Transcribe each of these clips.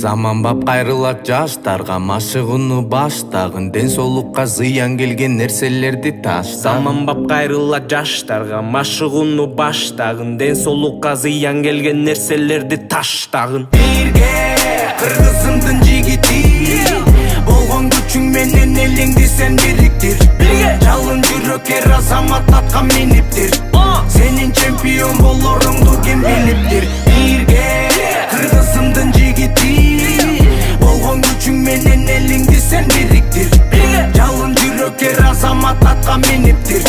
Заман бап кайрылат жаштарга, машыгууну баштагын, ден соолукка зыян келген нерселерди ташта. Заман бап кайрылат жаштарга, машыгууну баштагын, ден соолукка зыян келген нерселерди таштагын. Бирге кыргызымдын жигити, болгон күчүң менен элиңди сен бириктир. Жалын жүрөк эр азамат атка миниптир. Сенин чемпион болоруңду ким билиптир. Бирге кыргызымдын жигити, болгон күчүң менен элиңди сен бириктир. Жалын жүрөк эр азамат атка миниптир.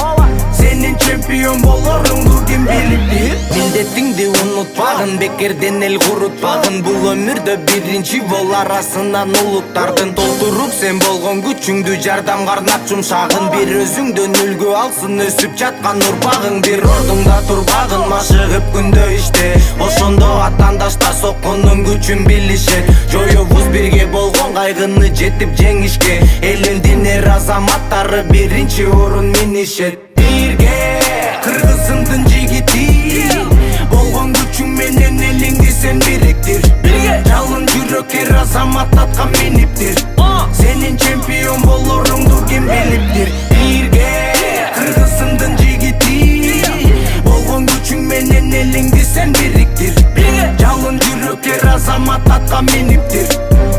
Сенин чемпион болоруңду ким билиптир. Милдетиңди унутпагын, бекерден эл курутпагын. Бул өмүрдө биринчи бол арасынан улуттардын. Толтуруп сен болгон күчүңдү, жардамга арнап жумшагын. Бир өзүңдөн үлгү алсын өсүп жаткан урпагың. Бир ордуңда турбагын, машыгып күндө иште. Ошондо атаандаштар соккондун күчүн билишет. Жоёбуз бирге болгон кайгыны жетип жеңишке. Элиндин эр азаматтары биринчи орун минишет. Бирге кыргызымдын жигити, болгон күчүң менен элиңди сен бириктир. Жалын жүрөк эр азамат атка миниптир. Сенин чемпион болоруңду ким билиптир. Бирге кыргызымдын жигити, болгон күчүң менен элиңди сен бириктир. Жалын жүрөк эр азамат атка миниптир.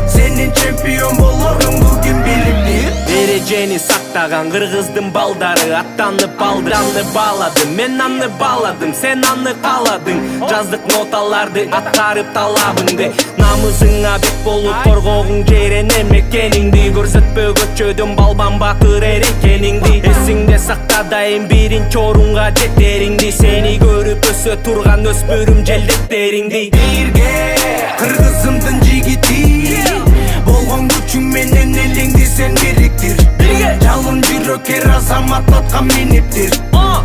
Сенин чемпион болоруңду ким билиптир. Эрежени сактаган кыргыздын балдары аттанып алды. Аны бааладым, мен аны бааладым, сен аны кааладың. Жаздык ноталарды аткарып талабыңды. Намысыңа бек болуп коргогуң жерен эмекениңди. Көрсөтпө көчөдөн балбан батыр эр экениңди. Эсиңде сакта дайым биринчи орунга жетериңди. Сени көрүп өсө турган өспүрүм желдеттериңди. Бирге кыргызымдын жигити, болгон күчүң менен элиңди сен бириктир. Жалын жүрөк эр азамат атка миниптир.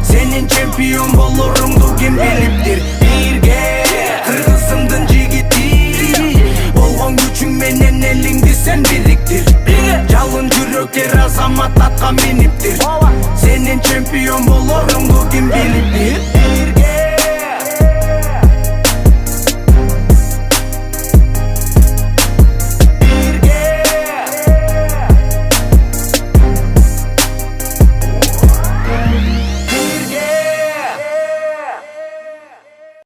Сенин чемпион болоруңду ким билиптир. Бирге кыргызымдын жигити, болгон күчүң менен элиңди сен бириктир. Жалын жүрөк эр азамат атка миниптир. Сенин чемпион болоруңду ким билиптир.